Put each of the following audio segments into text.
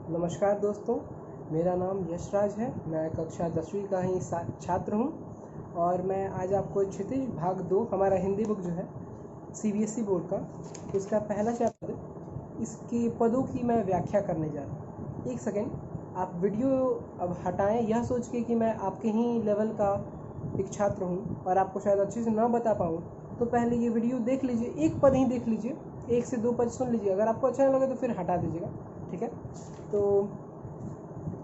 नमस्कार दोस्तों, मेरा नाम यशराज है। मैं कक्षा 10वीं का ही छात्र हूँ और मैं आज आपको क्षितिज भाग 2 हमारा हिंदी बुक जो है CBSE बोर्ड का, इसका पहला चैप्टर, इसके पदों की मैं व्याख्या करने जा रहा हूँ। एक सेकेंड, आप वीडियो अब हटाएं यह सोच के कि मैं आपके ही लेवल का एक छात्र हूँ और आपको शायद अच्छे से ना बता पाऊँ। तो पहले ये वीडियो देख लीजिए, एक पद ही देख लीजिए, 1 से 2 पद सुन लीजिए। अगर आपको अच्छा ना लगे तो फिर हटा दीजिएगा, ठीक है। तो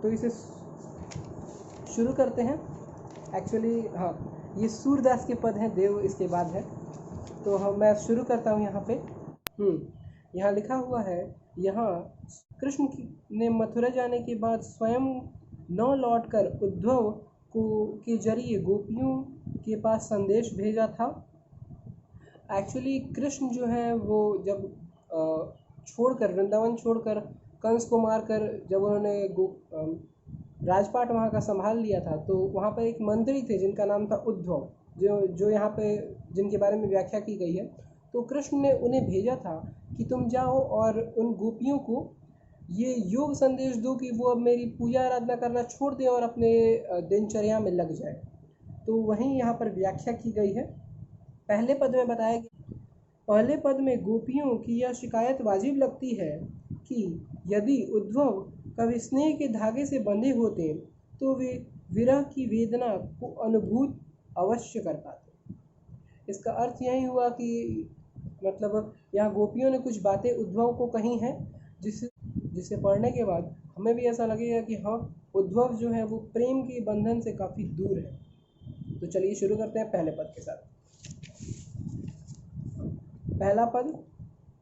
इसे शुरू करते हैं। एक्चुअली हाँ, ये सूरदास के पद हैं, देव इसके बाद है। तो मैं शुरू करता हूँ यहाँ पे। यहाँ लिखा हुआ है, यहाँ कृष्ण ने मथुरा जाने के बाद स्वयं न लौटकर उद्धव के जरिए गोपियों के पास संदेश भेजा था। एक्चुअली कृष्ण जो है वो जब छोड़कर वृंदावन छोड़कर कंस को मारकर जब उन्होंने राजपाट वहाँ का संभाल लिया था, तो वहाँ पर एक मंत्री थे जिनका नाम था उद्धव, जो यहाँ पे जिनके बारे में व्याख्या की गई है। तो कृष्ण ने उन्हें भेजा था कि तुम जाओ और उन गोपियों को ये योग संदेश दो कि वो अब मेरी पूजा आराधना करना छोड़ दें और अपने दिनचर्या में लग जाए। तो वहीं यहाँ पर व्याख्या की गई है। पहले पद में बताया गया, पहले पद में गोपियों की यह शिकायत वाजिब लगती है कि यदि उद्धव कभी स्नेह के धागे से बंधे होते तो वे विरह की वेदना को अनुभूत अवश्य कर पाते। इसका अर्थ यही हुआ कि मतलब यहाँ गोपियों ने कुछ बातें उद्धव को कही हैं जिसे पढ़ने के बाद हमें भी ऐसा लगेगा कि हाँ, उद्धव जो है वो प्रेम के बंधन से काफ़ी दूर है। तो चलिए शुरू करते हैं पहले पद के साथ। पहला पद,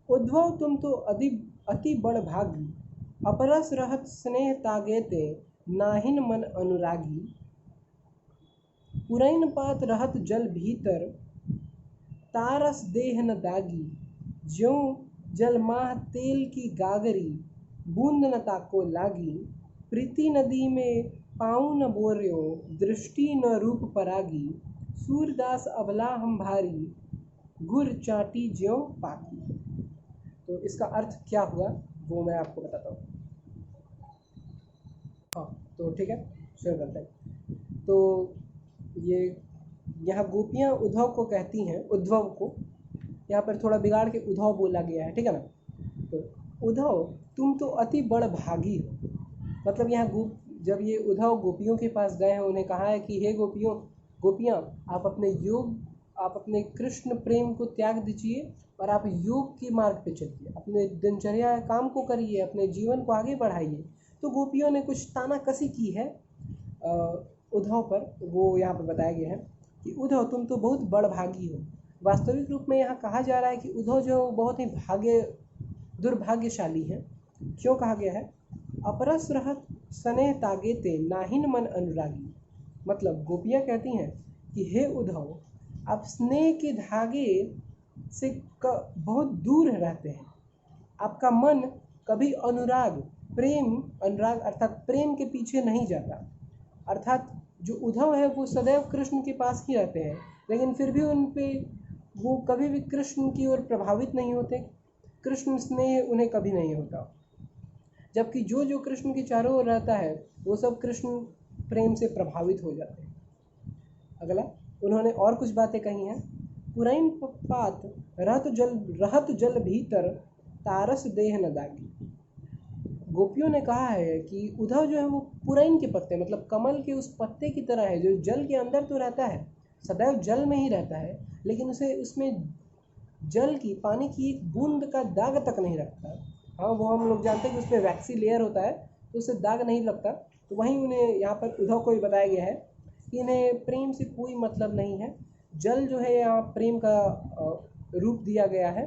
उद्धव तुम तो अति बड़ भागी, अपरस रहत स्नेह तागेते नाहिन मन अनुरागी, पुरैन पात रहत जल भीतर तारस देह न दागी, ज्यों जल माह तेल की गागरी बूंद न ताको लागी, प्रीति नदी में पाँव न बोर्यो दृष्टि न रूप परागी, सूरदास अबला हम भारी गुर चाटी ज्यों पाकी। तो इसका अर्थ क्या हुआ वो मैं आपको बताता हूँ। हाँ, तो ठीक है, शुरू करते हैं। तो ये यहाँ गोपियाँ उद्धव को कहती हैं, उद्धव को यहाँ पर थोड़ा बिगाड़ के उद्धव बोला गया है, ठीक है ना। तो उद्धव तुम तो अति बड़ भागी हो, मतलब यहाँ जब ये उद्धव गोपियों के पास गए हैं, उन्हें कहा है कि हे गोपियाँ आप अपने कृष्ण प्रेम को त्याग दीजिए और आप योग के मार्ग पे चलिए, अपने दिनचर्या काम को करिए, अपने जीवन को आगे बढ़ाइए। तो गोपियों ने कुछ तानाकसी की है उद्धव पर, वो यहाँ पर बताया गया है कि उद्धव तुम तो बहुत बड़भागी हो। वास्तविक रूप में यहाँ कहा जा रहा है कि उद्धव जो बहुत ही दुर्भाग्यशाली है। क्यों कहा गया है? अपरस रहत स्नेह तागेते नाहिन मन अनुरागी, मतलब गोपियाँ कहती हैं कि हे उद्धव, आप स्नेह के धागे से बहुत दूर रहते हैं, आपका मन कभी अनुराग अर्थात प्रेम के पीछे नहीं जाता। अर्थात जो उद्धव है वो सदैव कृष्ण के पास ही रहते हैं, लेकिन फिर भी उन पे वो कभी भी कृष्ण की ओर प्रभावित नहीं होते, कृष्ण स्नेह उन्हें कभी नहीं होता। जबकि जो कृष्ण के चारों ओर रहता है वो सब कृष्ण प्रेम से प्रभावित हो जाते हैं। अगला, उन्होंने और कुछ बातें कही हैं। पुरैन पात रहत जल भीतर तारस देह न दागी। गोपियों ने कहा है कि उद्धव जो है वो पुरैन के पत्ते, मतलब कमल के उस पत्ते की तरह है जो जल के अंदर तो रहता है, सदैव जल में ही रहता है, लेकिन उसमें पानी की एक बूंद का दाग तक नहीं रखता। हाँ, वो हम लोग जानते हैं कि उसमें वैक्सी लेयर होता है तो उससे दाग नहीं लगता। तो वहीं उन्हें यहाँ पर उद्धव को भी बताया गया है कि इन्हें प्रेम से कोई मतलब नहीं है। जल जो है यहाँ प्रेम का रूप दिया गया है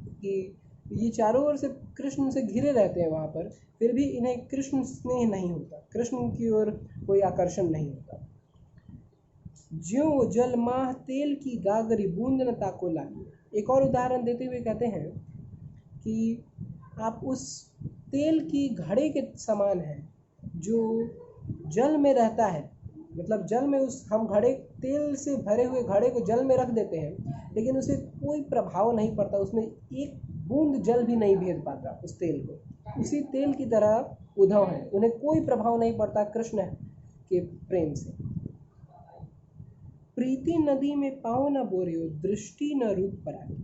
कि ये चारों ओर से कृष्ण से घिरे रहते हैं वहाँ पर, फिर भी इन्हें कृष्ण स्नेह नहीं होता, कृष्ण की ओर कोई आकर्षण नहीं होता। ज्यों जल माह तेल की गागरी बूंद न ताको लागी। एक और उदाहरण देते हुए कहते हैं कि आप उस तेल की घड़े के समान हैं जो जल में रहता है, मतलब जल में हम तेल से भरे हुए घड़े को जल में रख देते हैं, लेकिन उसे कोई प्रभाव नहीं पड़ता, उसमें एक बूंद जल भी नहीं भेद पाता उस तेल को। उसी तेल की तरह उद्धव हैं, उन्हें कोई प्रभाव नहीं पड़ता कृष्ण के प्रेम से। प्रीति नदी में पाँव न बोरियो, दृष्टि न रूप पराई।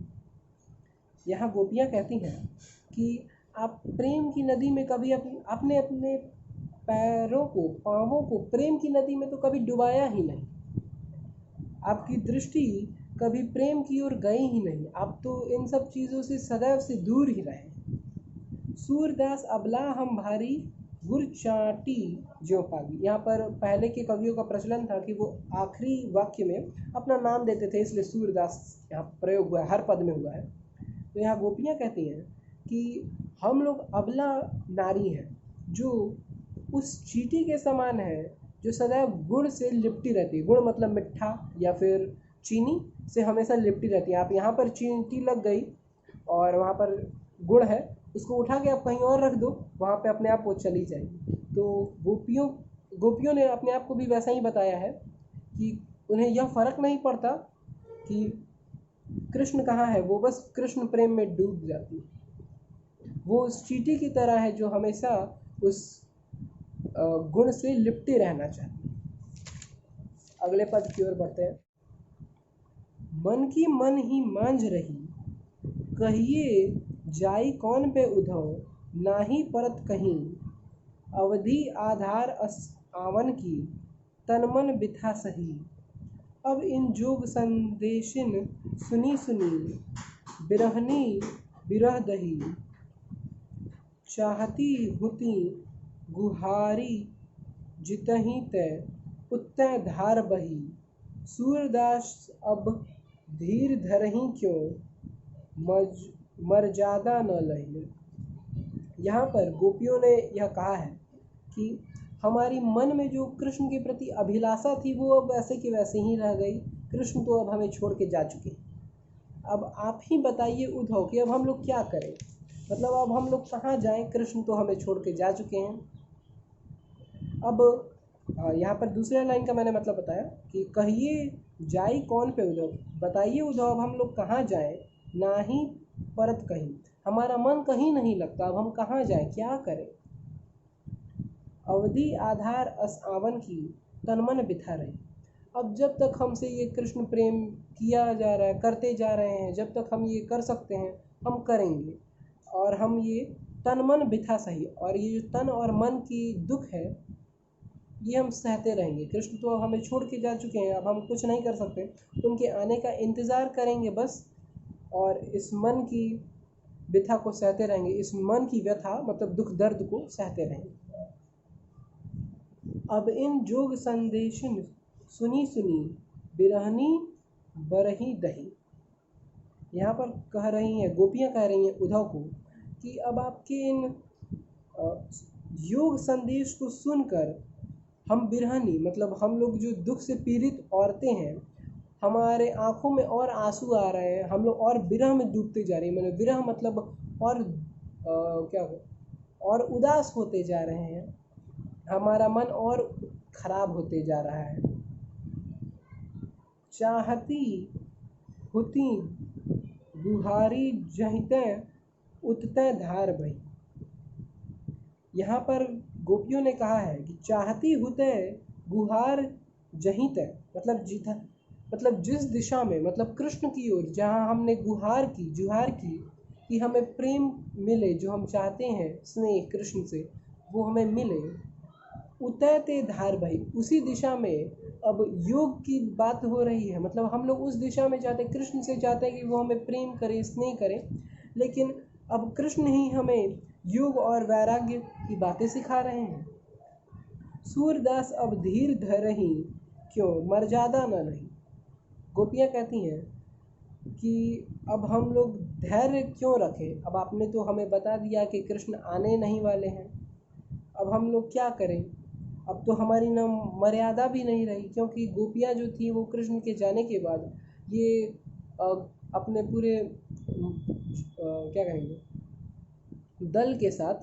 यहाँ गोपियाँ कहती हैं कि आप प्रेम की नदी में कभी अपने अपने पैरों को, पाँवों को प्रेम की नदी में तो कभी डुबाया ही नहीं। आपकी दृष्टि कभी प्रेम की ओर गई ही नहीं। आप तो इन सब चीज़ों से सदैव से दूर ही रहे। सूरदास अबला हम भारी, गुर चाटी ज्यों पागी। यहाँ पर पहले के कवियों का प्रचलन था कि वो आखिरी वाक्य में अपना नाम देते थे, इसलिए सूरदास यहाँ प्रयोग हुआ है, हर पद में हुआ है। तो यहाँ गोपियाँ कहती हैं कि हम लोग अबला नारी हैं, जो उस चींटी के समान है जो सदैव गुड़ से लिपटी रहती है। गुड़ मतलब मिठा या फिर चीनी से हमेशा लिपटी रहती है। आप यहाँ पर चींटी लग गई और वहाँ पर गुड़ है, उसको उठा के आप कहीं और रख दो, वहाँ पे अपने आप वो चली जाएगी। तो गोपियों ने अपने आप को भी वैसा ही बताया है कि उन्हें यह फर्क नहीं पड़ता कि कृष्ण कहाँ है, वो बस कृष्ण प्रेम में डूब जाती है। वो उस चींटी की तरह है जो हमेशा उस गुण से लिपटे रहना चाहती है। अगले पद की ओर बढ़ते हैं। मन की मन ही मांझ रही, कहिए जाई कौन पे उद्धव, नाही परत कहीं। अवधि आधार आवन की, तन मन बिथा सही। अब इन जोग संदेशिन सुनी सुनी, बिरहनी बिरह दही। चाहती हुती गुहारी, जितही तय उत्तय धार बही। सूरदास अब धीर धरही क्यों, मर्यादा न लही। यहाँ पर गोपियों ने यह कहा है कि हमारी मन में जो कृष्ण के प्रति अभिलाषा थी वो अब वैसे की वैसे ही रह गई। कृष्ण तो अब हमें छोड़ के जा चुके हैं। अब आप ही बताइए उद्धव कि अब हम लोग क्या करें, मतलब अब हम लोग कहाँ जाएं, कृष्ण तो हमें छोड़ के जा चुके हैं। अब यहाँ पर दूसरे लाइन का मैंने मतलब बताया कि कहिए जाई कौन पे उद्धव, बताइए उद्धव अब हम लोग कहाँ जाएं, ना ही परत कहीं। हमारा मन कहीं नहीं लगता, अब हम कहाँ जाएं, क्या करें। अवधि आधार अस आवन की, तन मन बिथा रहे। अब जब तक हमसे ये कृष्ण प्रेम किया जा रहा है, करते जा रहे हैं, जब तक हम ये कर सकते हैं हम करेंगे, और हम ये तन मन बिथा सही, और ये जो तन और मन की दुख है ये हम सहते रहेंगे। कृष्ण तो अब हमें छोड़ के जा चुके हैं, अब हम कुछ नहीं कर सकते, उनके आने का इंतज़ार करेंगे बस, और इस मन की व्यथा को सहते रहेंगे, इस मन की व्यथा मतलब दुख दर्द को सहते रहेंगे। अब इन जोग संदेशिन सुनी सुनी, बिरहनी बरही दही। यहाँ पर कह रही हैं गोपियाँ, कह रही हैं उद्धव को कि अब आपके इन योग संदेश को सुनकर हम बिरहनी मतलब हम लोग जो दुख से पीड़ित औरतें हैं, हमारे आँखों में और आंसू आ रहे हैं, हम लोग और विरह में डूबते जा रहे हैं। मैंने विरह मतलब और क्या हो, और उदास होते जा रहे हैं, हमारा मन और खराब होते जा रहा है। चाहती हुती गुहारी, जहिते उतते धार बही। यहाँ पर गोपियों ने कहा है कि चाहती हुते गुहार जहिते मतलब जिस दिशा में, मतलब कृष्ण की ओर जहाँ हमने गुहार की, जुहार की कि हमें प्रेम मिले, जो हम चाहते हैं स्नेह कृष्ण से वो हमें मिले, उतैते धार बही, उसी दिशा में अब योग की बात हो रही है। मतलब हम लोग उस दिशा में जाते, कृष्ण से चाहते हैं कि वो हमें प्रेम करे, स्नेह करे, लेकिन अब कृष्ण ही हमें योग और वैराग्य की बातें सिखा रहे हैं। सूरदास अब धीर धरही क्यों, मर्यादा न नहीं। गोपियाँ कहती हैं कि अब हम लोग धैर्य क्यों रखें, अब आपने तो हमें बता दिया कि कृष्ण आने नहीं वाले हैं, अब हम लोग क्या करें। अब तो हमारी न मर्यादा भी नहीं रही, क्योंकि गोपियाँ जो थी वो कृष्ण के जाने के बाद ये अपने पूरे क्या कहेंगे दल के साथ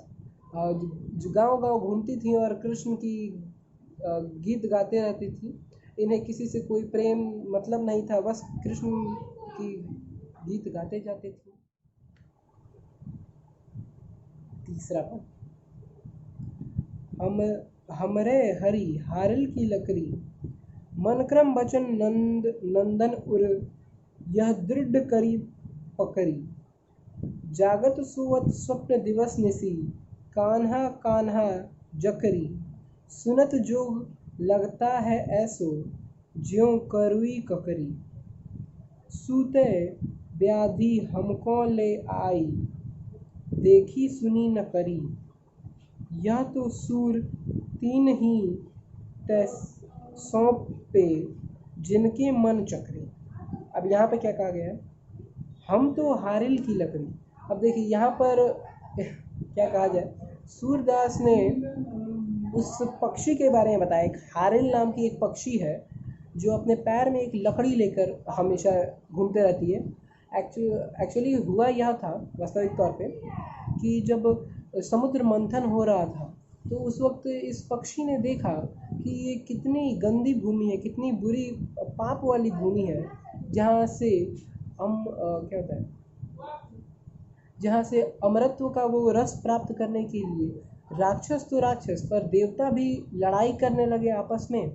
जो गांव-गांव घूमती थी और कृष्ण की गीत गाते रहती थी। इन्हें किसी से कोई प्रेम मतलब नहीं था, बस कृष्ण की गीत गाते जाते थे। तीसरा पद, हम हमरे हरि हारिल की लकड़ी, मन क्रम बचन नंदन उर, यह दृढ़ करी पकड़ी, जागत सुवत स्वप्न दिवस निसी, कान्हा कान्हा जकरी, सुनत जोग लगता है ऐसो, ज्यों करुई ककरी, सूते व्याधि हमको ले आई, देखी सुनी न करी, यह तो सूर तीन ही तैस सौंपे, जिनके मन चक्रे। अब यहाँ पे क्या कहा गया है, हम तो हारिल की लकड़ी। अब देखिए यहाँ पर क्या कहा जाए, सूरदास ने उस पक्षी के बारे में बताया। एक हारिल नाम की एक पक्षी है जो अपने पैर में एक लकड़ी लेकर हमेशा घूमते रहती है। एक्चुअली हुआ यह था वास्तविक तौर पे कि जब समुद्र मंथन हो रहा था तो उस वक्त इस पक्षी ने देखा कि ये कितनी गंदी भूमि है, कितनी बुरी पाप वाली भूमि है, जहाँ से हम क्या होता है, जहाँ से अमरत्व का वो रस प्राप्त करने के लिए राक्षस तो राक्षस पर देवता भी लड़ाई करने लगे आपस में।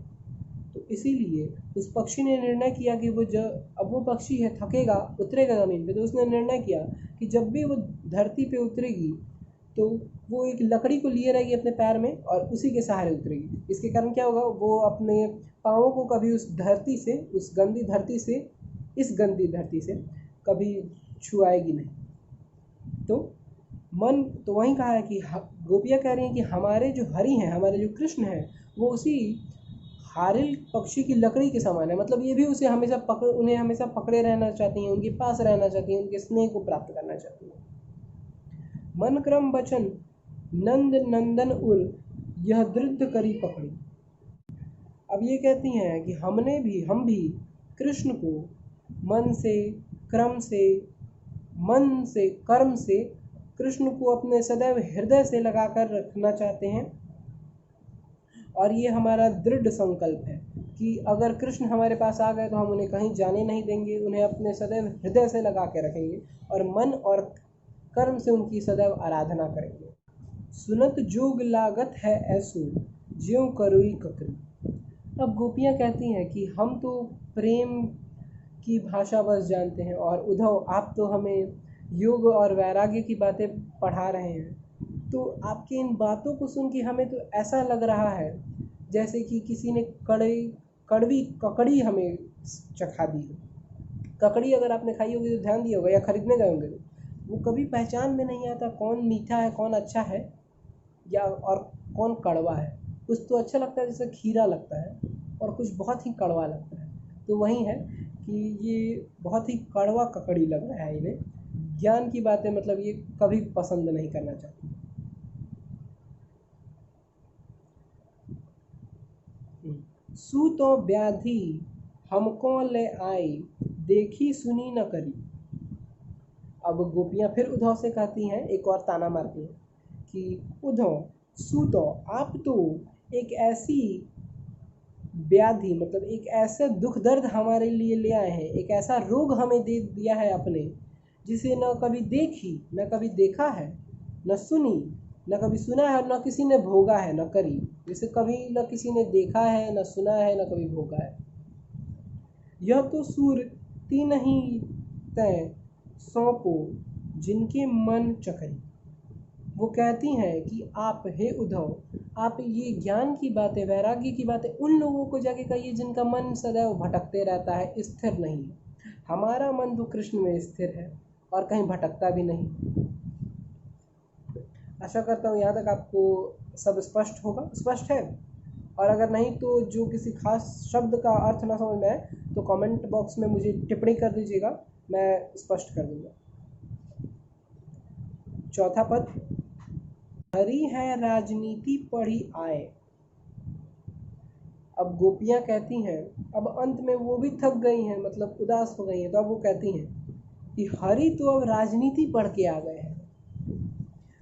तो इसीलिए उस पक्षी ने निर्णय किया कि अब वो पक्षी है, थकेगा, उतरेगा ज़मीन पे, तो उसने निर्णय किया कि जब भी वो धरती पे उतरेगी तो वो एक लकड़ी को लिए रहेगी अपने पैर में और उसी के सहारे उतरेगी। इसके कारण क्या होगा, वो अपने पाँवों को कभी उस धरती से, उस गंदी धरती से, इस गंदी धरती से कभी छुआएगी नहीं। तो मन तो वहीं कहा है कि गोपियाँ कह रही हैं कि हमारे जो हरि हैं, हमारे जो कृष्ण हैं, वो उसी हारिल पक्षी की लकड़ी के समान है। मतलब ये भी उसे हमेशा उन्हें हमेशा पकड़े रहना चाहती हैं, उनके पास रहना चाहती हैं, उनके स्नेह को प्राप्त करना चाहती हैं। मन क्रम बचन नंद नंदन उर, यह दृढ़ करी पकड़ी। अब ये कहती हैं कि हम भी कृष्ण को मन से, क्रम से, मन से, कर्म से कृष्ण को अपने सदैव हृदय से लगाकर रखना चाहते हैं। और ये हमारा दृढ़ संकल्प है कि अगर कृष्ण हमारे पास आ गए तो हम उन्हें कहीं जाने नहीं देंगे, उन्हें अपने सदैव हृदय से लगा के रखेंगे और मन और कर्म से उनकी सदैव आराधना करेंगे। सुनत जोग लागत है ऐसो, ज्यों करुई ककरी। अब गोपियाँ कहती हैं कि हम तो प्रेम की भाषा बस जानते हैं और उद्धव आप तो हमें योग और वैराग्य की बातें पढ़ा रहे हैं, तो आपकी इन बातों को सुन के हमें तो ऐसा लग रहा है जैसे कि किसी ने कड़वी ककड़ी हमें चखा दी हो। ककड़ी अगर आपने खाई होगी तो ध्यान दिया होगा या खरीदने गए होंगे, वो कभी पहचान में नहीं आता कौन मीठा है, कौन अच्छा है, या और कौन कड़वा है। कुछ तो अच्छा लगता है जैसे खीरा लगता है, और कुछ बहुत ही कड़वा लगता है। तो वही है कि ये बहुत ही कड़वा ककड़ी लग रहा है इन्हें। ज्ञान की बातें मतलब ये कभी पसंद नहीं करना चाहती। सूतो व्याधि हमको ले आई, देखी सुनी न करी। अब गोपियाँ फिर उद्धव से कहती हैं, एक और ताना मारती हैं कि उद्धव सूतो, आप तो एक ऐसी व्याधि मतलब एक ऐसा दुख दर्द हमारे लिए ले आए हैं, एक ऐसा रोग हमें दे दिया है आपने, जिसे न कभी देखी, न कभी देखा है, न सुनी, न कभी सुना है, न किसी ने भोगा है, न करी। जिसे कभी न किसी ने देखा है, न सुना है, न कभी भोगा है। यह तो सूर तीन ही तय सौंपो, जिनके मन चकरी। वो कहती हैं कि आप हे उद्धव, आप ये ज्ञान की बातें, वैराग्य की बातें उन लोगों को जाके कहिए जिनका मन सदैव भटकते रहता है, स्थिर नहीं है। हमारा मन तो कृष्ण में स्थिर है और कहीं भटकता भी नहीं। आशा करता हूँ यहाँ तक आपको सब स्पष्ट होगा। स्पष्ट है? और अगर नहीं तो जो किसी खास शब्द का अर्थ ना समझ में आए तो कमेंट बॉक्स में मुझे टिप्पणी कर दीजिएगा, मैं स्पष्ट कर दूँगा। चौथा पद, हरि है राजनीति पढ़ी आए। अब गोपियाँ कहती हैं, अब अंत में वो भी थक गई हैं, मतलब उदास हो गई हैं, तो अब वो कहती हैं कि हरि तो अब राजनीति पढ़ के आ गए हैं।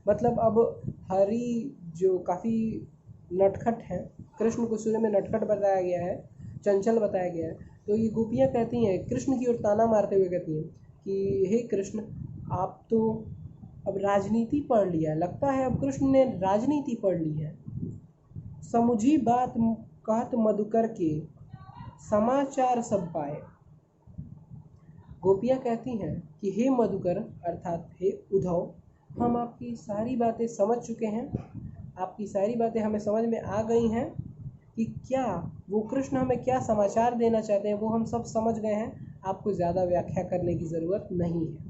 मतलब अब हरि जो काफ़ी नटखट हैं, कृष्ण को शुरू में नटखट बताया गया है, चंचल बताया गया है, तो ये गोपियाँ कहती हैं, कृष्ण की ओर ताना मारते हुए कहती हैं कि हे कृष्ण, आप तो अब राजनीति पढ़ लिया, लगता है अब कृष्ण ने राजनीति पढ़ ली है। समुझी बात कहत मधुकर के, समाचार सब पाए। गोपियाँ कहती हैं कि हे मधुकर अर्थात हे उद्धव, हम आपकी सारी बातें समझ चुके हैं, आपकी सारी बातें हमें समझ में आ गई हैं कि क्या वो कृष्ण हमें क्या समाचार देना चाहते हैं, वो हम सब समझ गए हैं। आपको ज़्यादा व्याख्या करने की ज़रूरत नहीं है।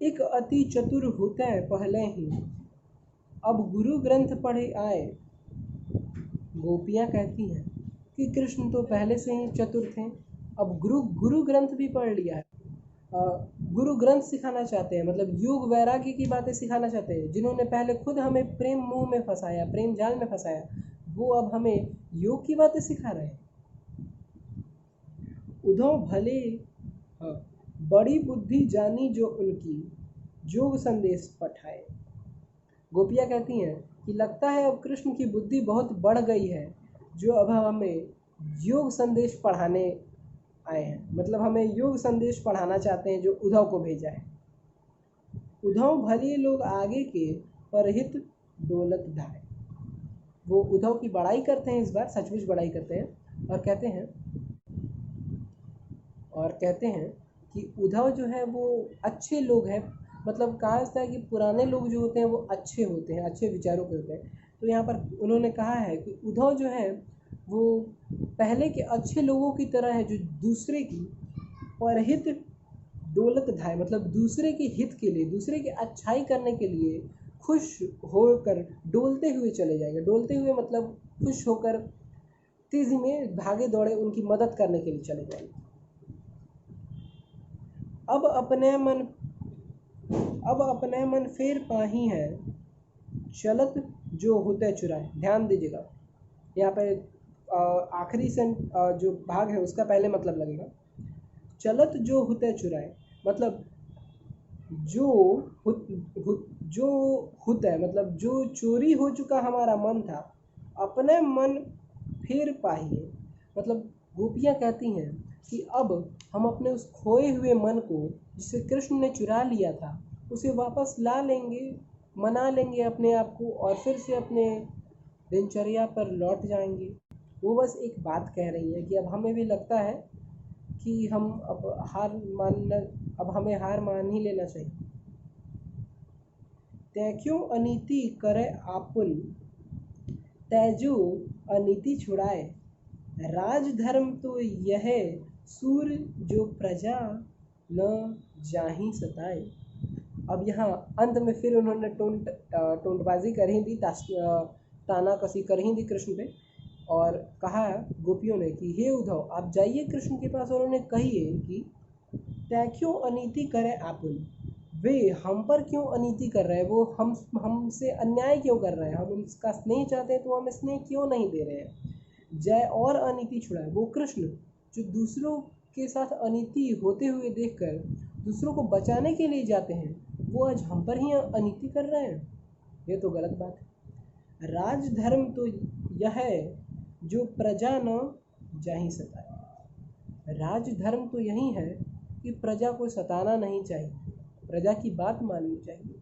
एक अति चतुर होता है पहले ही, अब गुरु ग्रंथ पढ़े आए। गोपियाँ कहती हैं कि कृष्ण तो पहले से ही चतुर थे, अब गुरु ग्रंथ भी पढ़ लिया है। गुरु ग्रंथ सिखाना चाहते हैं, मतलब योग वैराग्य की बातें सिखाना चाहते हैं। जिन्होंने पहले खुद हमें प्रेम मुंह में फंसाया, प्रेम जाल में फंसाया, वो अब हमें योग की बातें सिखा रहे हैं। उद्धव भले बड़ी बुद्धि जानी जो उनकी, योग संदेश पठाए। गोपियाँ कहती हैं कि लगता है अब कृष्ण की बुद्धि बहुत बढ़ गई है, जो अब हमें योग संदेश पढ़ाने आए हैं, मतलब हमें योग संदेश पढ़ाना चाहते हैं जो उद्धव को भेजा है। उद्धव भले लोग आगे के, परहित दौलत ढाए। वो उद्धव की बड़ाई करते हैं, इस बार सचमुच बड़ाई करते हैं और कहते हैं कि उद्धव जो है वो अच्छे लोग हैं। मतलब कहा जाता है कि पुराने लोग जो होते हैं वो अच्छे होते हैं, अच्छे विचारों के होते हैं। तो यहाँ पर उन्होंने कहा है कि उद्धव जो है वो पहले के अच्छे लोगों की तरह है, जो दूसरे की परहित दौलत ढाए, मतलब दूसरे के हित के लिए, दूसरे की अच्छाई करने के लिए खुश होकर डोलते हुए चले जाएंगे। डोलते हुए मतलब खुश होकर तेजी में भागे दौड़े उनकी मदद करने के लिए चले जाएंगे। अब अपने मन फेर पाही है, चलत जो होते चुराए। ध्यान दीजिएगा, यहाँ पे आखिरी जो भाग है उसका पहले मतलब लगेगा। चलत जो होते चुराए, मतलब जो होता है, मतलब जो चोरी हो चुका हमारा मन था, अपने मन फिर पाहिए। मतलब गोपियाँ कहती हैं कि अब हम अपने उस खोए हुए मन को, जिसे कृष्ण ने चुरा लिया था, उसे वापस ला लेंगे, मना लेंगे अपने आप को और फिर से अपने दिनचर्या पर लौट जाएंगे। वो बस एक बात कह रही है कि अब हमें भी लगता है कि अब हमें हार मान ही लेना चाहिए। त्याक्यों अनीति करे आपुन, तैजो अनीति छुड़ाए। राजधर्म तो यह सूर जो प्रजा न जाहि सताए। अब यहाँ अंत में फिर उन्होंने टोंटबाजी कर ही दी, ताना कसी कर ही दी कृष्ण पे, और कहा गोपियों ने कि हे उद्धव, आप जाइए कृष्ण के पास और उन्हें कहिए कि त्याक्यों अनीति करे आपुन, वे हम पर क्यों अनीति कर रहे हैं, वो हमसे अन्याय क्यों कर रहे हैं, हम उनका स्नेह चाहते हैं तो हम स्नेह क्यों नहीं दे रहे हैं। जय और अनीति छुड़ाए। वो कृष्ण जो दूसरों के साथ अनीति होते हुए देखकर दूसरों को बचाने के लिए जाते हैं, वो आज हम पर ही अनीति कर रहे हैं। ये तो गलत बात है। राजधर्म तो यह है जो प्रजा न जाहि सताए। राजधर्म तो यही है कि प्रजा को सताना नहीं चाहिए, प्रजा की बात माननी चाहिए।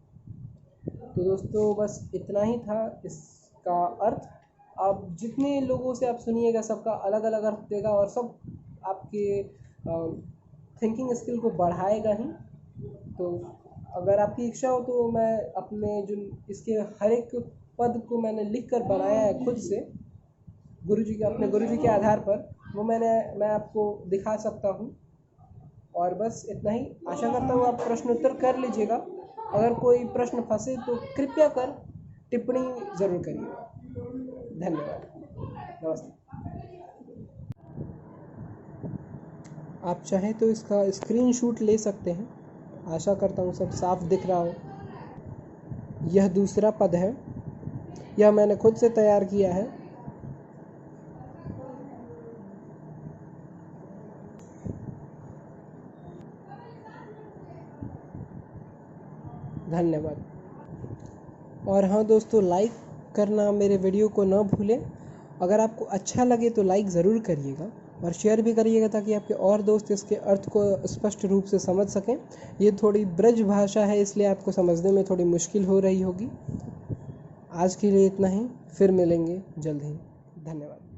तो दोस्तों बस इतना ही था इसका अर्थ। अब जितने लोगों से आप सुनिएगा सबका अलग अलग अर्थ देगा और सब आपके थिंकिंग स्किल को बढ़ाएगा ही। तो अगर आपकी इच्छा हो तो मैं अपने जो इसके हर एक पद को मैंने लिख कर बनाया है खुद से, अपने गुरुजी के आधार पर, वो मैं आपको दिखा सकता हूँ। और बस इतना ही। आशा करता हूँ आप प्रश्न उत्तर कर लीजिएगा। अगर कोई प्रश्न फंसे तो कृपया कर टिप्पणी ज़रूर करिएगा। धन्यवाद, नमस्ते। आप चाहें तो इसका स्क्रीनशॉट ले सकते हैं। आशा करता हूँ सब साफ दिख रहा हो। यह दूसरा पद है, यह मैंने खुद से तैयार किया है। धन्यवाद। और हाँ दोस्तों, लाइक करना मेरे वीडियो को न भूलें। अगर आपको अच्छा लगे तो लाइक ज़रूर करिएगा और शेयर भी करिएगा ताकि आपके और दोस्त इसके अर्थ को स्पष्ट रूप से समझ सकें। ये थोड़ी ब्रज भाषा है, इसलिए आपको समझने में थोड़ी मुश्किल हो रही होगी। आज के लिए इतना ही, फिर मिलेंगे जल्द ही। धन्यवाद।